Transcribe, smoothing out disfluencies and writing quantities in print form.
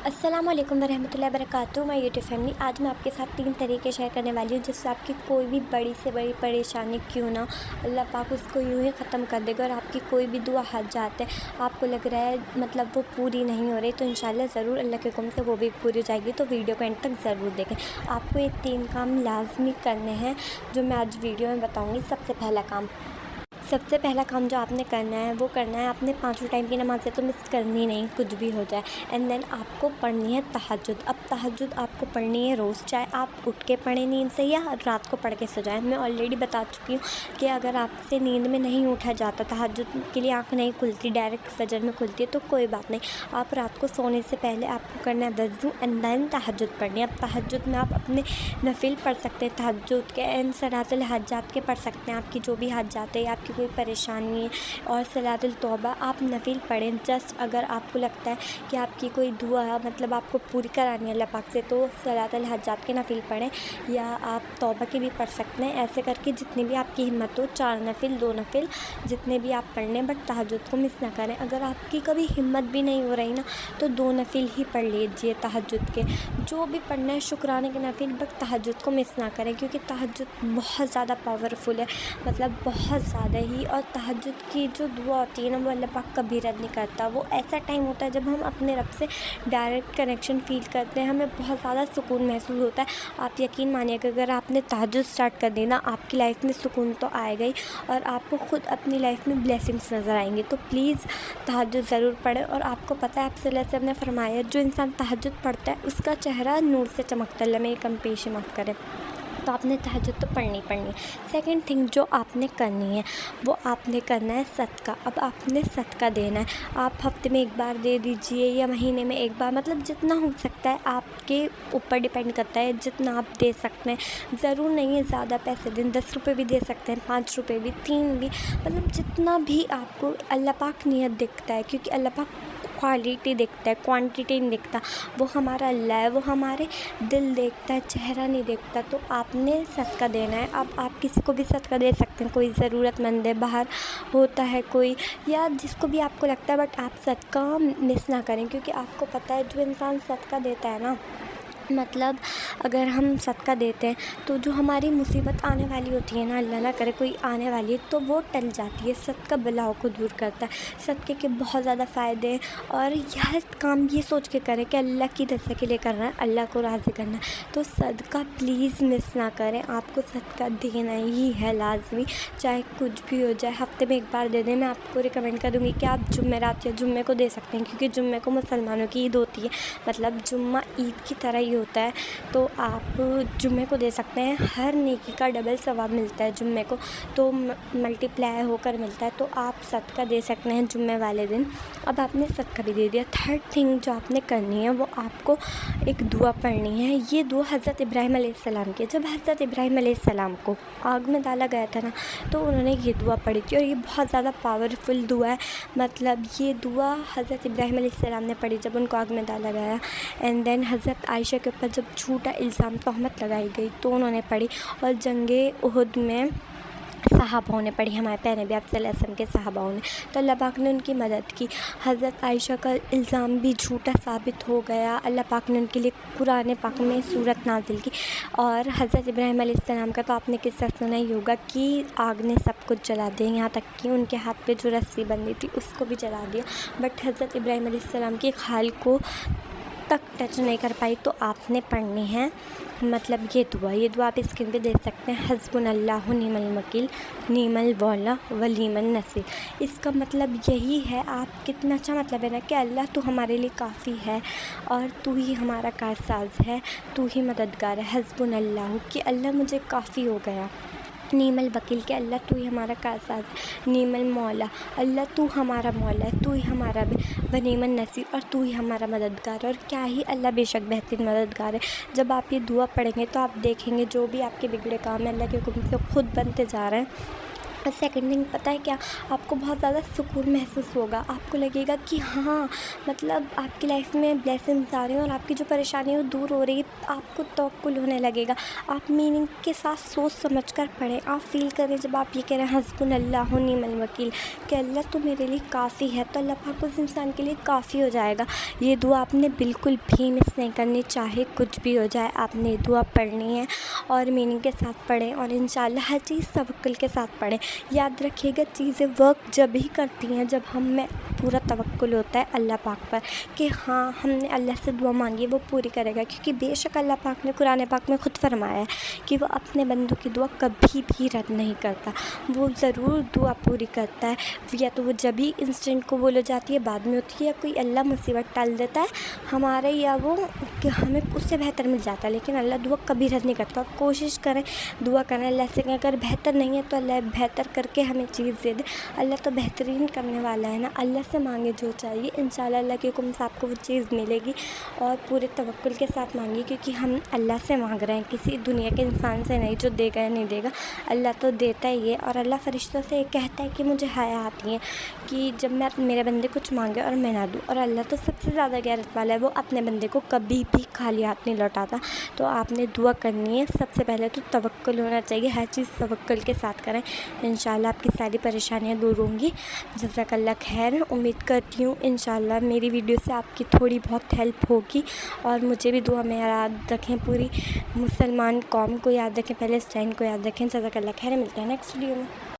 अस्सलाम वालेकुम वरहमतुल्लाहि वबरकातुहू। माय यूट्यूब फैमिली, आज मैं आपके साथ 3 तरीके शेयर करने वाली हूँ जिससे आपकी कोई भी बड़ी से बड़ी परेशानी क्यों ना अल्लाह पाक उसको यूँ ही ख़त्म कर देगा। और आपकी कोई भी दुआ हाथ जाते आपको लग रहा है मतलब वो पूरी नहीं हो रही, तो इंशाल्लाह ज़रूर अल्लाह के हुक्म से वो भी पूरी हो जाएगी। तो वीडियो को एंड तक ज़रूर देखें। आपको ये 3 काम लाजमी करने हैं जो मैं आज वीडियो में बताऊँगी। सबसे पहला काम जो आपने करना है वो करना है, आपने 5 टाइम की नमाज़ें तो मिस करनी नहीं, कुछ भी हो जाए। एंड देन आपको पढ़नी है तहज्जुद। अब तहज्जुद आपको पढ़नी है रोज़, चाहे आप उठ के पढ़ें नींद से या रात को पढ़ के सो जाएँ। मैं ऑलरेडी बता चुकी हूँ कि अगर आपसे नींद में नहीं उठा जाता, तहज्जुद के लिए आँख नहीं खुलती, डायरेक्ट फजर में खुलती है, तो कोई बात नहीं। आप रात को सोने से पहले आपको करना है वज़ू एंड देन तहज्जुद पढ़नी है। अब तहज्जुद में आप अपने नफिल पढ़ सकते हैं, तहज्जुद के एंड सलातुल हज्जात के पढ़ सकते हैं। आपकी जो भी हाथ जाते हैं, आपकी कोई परेशानी है, और सलातुल तौबा आप नफिल पढ़ें। जस्ट अगर आपको लगता है कि आपकी कोई दुआ मतलब आपको पूरी करानी है अल्लाह पाक से, तो सलातुल हज्जात के नफिल पढ़ें, या आप तौबा के भी पढ़ सकते हैं। ऐसे करके जितनी भी आपकी हिम्मत हो, 4 नफिल 2 नफिल जितने भी आप पढ़ लें, बट तहज्जुद को मिस ना करें। अगर आपकी कभी हिम्मत भी नहीं हो रही ना, तो 2 नफिल ही पढ़ लीजिए तहज्जुद के। जो भी पढ़ना है शुक्राने के नफिल, बट तहज्जुद को मिस ना करें, क्योंकि तहज्जुद बहुत ज़्यादा पावरफुल है, मतलब बहुत ज़्यादा ही। और तहज्जुद की जो दुआ होती है ना, वो अल्लाह पाक कभी रद्द नहीं करता। वो ऐसा टाइम होता है जब हम अपने रब से डायरेक्ट कनेक्शन फ़ील करते हैं, हमें बहुत ज़्यादा सुकून महसूस होता है। आप यकीन मानिए कि अगर आपने तहज्जुद स्टार्ट कर दी ना, आपकी लाइफ में सुकून तो आएगा ही, और आपको ख़ुद अपनी लाइफ में ब्लेसिंग्स नज़र आएंगी। तो प्लीज़ तहज्जुद ज़रूर पढ़ें। और आपको पता है, आप सल्लल्लाहु अलैहि वसल्लम ने फरमाया, जो इंसान तहज्जुद पढ़ता है उसका चेहरा नूर से चमकता है। अल्लाह मेरी कम पेशी माफ़ करे। तो आपने तहज्जुद तो पढ़नी है। सेकंड थिंग जो आपने करनी है, वो आपने करना है सदका। अब आपने सदका देना है। आप हफ्ते में 1 बार दे दीजिए या महीने में 1 बार, मतलब जितना हो सकता है आपके ऊपर डिपेंड करता है, जितना आप दे सकते हैं। ज़रूर नहीं है ज़्यादा पैसे दें, 10 रुपये भी दे सकते हैं, 5 रुपये भी, 3 भी, मतलब जितना भी आपको। अल्लाह पाक नियत देखता है, क्योंकि अल्लाह पाक क्वालिटी देखता है, क्वांटिटी नहीं देखता। वो हमारा अल्लाह है, वो हमारे दिल देखता है, चेहरा नहीं देखता। तो आपने सदका देना है। अब आप किसी को भी सदका दे सकते हैं, कोई ज़रूरतमंद है, बाहर होता है कोई, या जिसको भी आपको लगता है, बट आप सदका मिस ना करें। क्योंकि आपको पता है, जो इंसान सदका देता है ना, मतलब अगर हम सदका देते हैं तो जो हमारी मुसीबत आने वाली होती है ना, अल्लाह ना करे कोई आने वाली है, तो वो टल जाती है। सदका बलाओं को दूर करता है। सदके के बहुत ज़्यादा फ़ायदे हैं। और यह काम ये सोच के करें कि अल्लाह की रज़ा के लिए करना है, अल्लाह को राज़ी करना है। तो सदका प्लीज़ मिस ना करें। आपको सदका देना ही है लाजमी, चाहे कुछ भी हो जाए। हफ्ते में 1 बार दे दें। मैं आपको रिकमेंड करूँगी कि आप जुमेरात या जुम्मे को दे सकते हैं, क्योंकि जुम्मे को मुसलमानों की ईद होती है, मतलब जुम्मा ईद की तरह ही होता है। तो आप जुम्मे को दे सकते हैं। हर नेकी का डबल सवाब मिलता है जुम्मे को, तो मल्टीप्लाई होकर मिलता है। तो आप सदका दे सकते हैं जुम्मे वाले दिन। अब आपने सदका भी दे दिया। थर्ड थिंग जो आपने करनी है, वो आपको एक दुआ पढ़नी है। ये दुआ हज़रत इब्राहीम अलैहिस्सलाम की। जब हज़रत इब्राहीम अलैहिस्सलाम को आग में डाला गया था ना, तो उन्होंने ये दुआ पढ़ी थी, और ये बहुत ज़्यादा पावरफुल दुआ है। मतलब ये दुआ हज़रत इब्राहीम अलैहिस्सलाम ने पढ़ी जब उनको आग में डाला गया। एंड देन हज़रत आयशा के ऊपर जब झूठा इल्ज़ाम तहमत लगाई गई, तो उन्होंने पढ़ी। और जंगे उहुद में सहाबाओं ने पढ़ी, हमारे प्यारे नबी सल्लल्लाहु अलैहि वसल्लम के सहाबाओं ने। तो अल्लाह पाक ने उनकी मदद की। हज़रत आयशा का इल्ज़ाम भी झूठा साबित हो गया। अल्लाह पाक ने उनके लिए कुरान पाक में सूरत नाजिल की। और हज़रत इब्राहीम अलैहिस्सलाम का तो आपने किस्सा सुना ही होगा कि आग ने सब कुछ जला दिया, यहाँ तक कि उनके हाथ पे जो रस्सी बंधी थी उसको भी जला दिया। बट हज़रत इब्राहीम अलैहिस्सलाम की खाल को तक टच नहीं कर पाई। तो आपने पढ़नी है मतलब ये दुआ आप स्क्रीन पे देख सकते हैं। हस्बुनल्लाहु निअमल वकील निअमल मौला व निअमन नसीर। इसका मतलब यही है, आप कितना अच्छा मतलब है ना, कि अल्लाह तू हमारे लिए काफ़ी है, और तू ही हमारा कारसाज है, तू ही मददगार है। हस्बुनल्लाहु कि अल्लाह मुझे काफ़ी हो गया। नीमल वकील के अल्लाह तू ही हमारा कारसाज। नीमल मौला अल्लाह तू हमारा मौला है, तू ही हमारा वनीमन नसीर, और तू ही हमारा मददगार। और क्या ही अल्लाह बेशक बेहतरीन मददगार है। जब आप ये दुआ पढ़ेंगे तो आप देखेंगे जो भी आपके बिगड़े काम है, अल्लाह के हुक्म से खुद बनते जा रहे हैं। اور سیکنڈ تھنگ پتہ ہے کیا، آپ کو بہت زیادہ سکون محسوس ہوگا، آپ کو لگے گا کہ ہاں مطلب آپ کی لائف میں بلیسنگز آ رہی ہیں اور آپ کی جو پریشانی ہے وہ دور ہو رہی ہے، آپ کو توکل ہونے لگے گا۔ آپ میننگ کے ساتھ سوچ سمجھ کر پڑھیں، آپ فیل کریں جب آپ یہ کہہ رہے ہیں حسبنا اللہ و نعم الوکیل، کہ اللہ تو میرے لیے کافی ہے، تو اللہ پاک اس انسان کے لیے کافی ہو جائے گا۔ یہ دعا آپ نے بالکل بھی مس نہیں کرنی، چاہے کچھ بھی ہو جائے آپ نے یہ دعا پڑھنی ہے اور میننگ کے ساتھ پڑھیں، اور انشاءاللہ ہر چیز توکل کے ساتھ پڑھیں۔ یاد رکھیے گا چیزیں ورک جب ہی کرتی ہیں جب ہم میں پورا توکل ہوتا ہے اللہ پاک پر، کہ ہاں ہم نے اللہ سے دعا مانگی وہ پوری کرے گا، کیونکہ بے شک اللہ پاک نے قرآن پاک میں خود فرمایا ہے کہ وہ اپنے بندوں کی دعا کبھی بھی رد نہیں کرتا، وہ ضرور دعا پوری کرتا ہے، یا تو وہ جب ہی انسٹنٹ قبول ہو جاتی ہے، بعد میں ہوتی ہے، یا کوئی اللہ مصیبت ٹال دیتا ہے ہمارے، یا وہ کہ ہمیں اس سے بہتر مل جاتا ہے، لیکن اللہ دعا کبھی رد نہیں کرتا۔ آپ کوشش کریں، دعا کریں اللہ سے کہ اگر بہتر نہیں ہے تو اللہ بہتر کر کے ہمیں چیز دے دے، اللہ تو بہترین کرنے والا ہے نا۔ اللہ سے مانگے جو چاہیے، انشاءاللہ اللہ کے حکم سے آپ کو وہ چیز ملے گی، اور پورے توکل کے ساتھ مانگیے، کیونکہ ہم اللہ سے مانگ رہے ہیں، کسی دنیا کے انسان سے نہیں، جو دے گا یا نہیں دے گا، اللہ تو دیتا ہی ہے۔ اور اللہ فرشتوں سے کہتا ہے کہ مجھے حیا آتی ہے کہ جب میں میرے بندے کچھ مانگے اور میں نہ دوں، اور اللہ تو سب سے زیادہ غیرت والا ہے، وہ اپنے بندے کو کبھی بھی خالی ہاتھ نہیں لوٹاتا۔ تو آپ نے دعا کرنی ہے، سب سے پہلے تو توکل ہونا چاہیے، ہر چیز توکل کے ساتھ کریں، انشاءاللہ آپ کی ساری پریشانیاں دور ہوں گی۔ جزاک اللہ خیر، امید کرتی ہوں انشاءاللہ میری ویڈیو سے آپ کی تھوڑی بہت ہیلپ ہوگی، اور مجھے بھی دعا میں یاد رکھیں، پوری مسلمان قوم کو یاد رکھیں، پیلسٹائن کو یاد رکھیں۔ جزاک اللہ خیر، ملتے ہیں نیکسٹ ویڈیو میں۔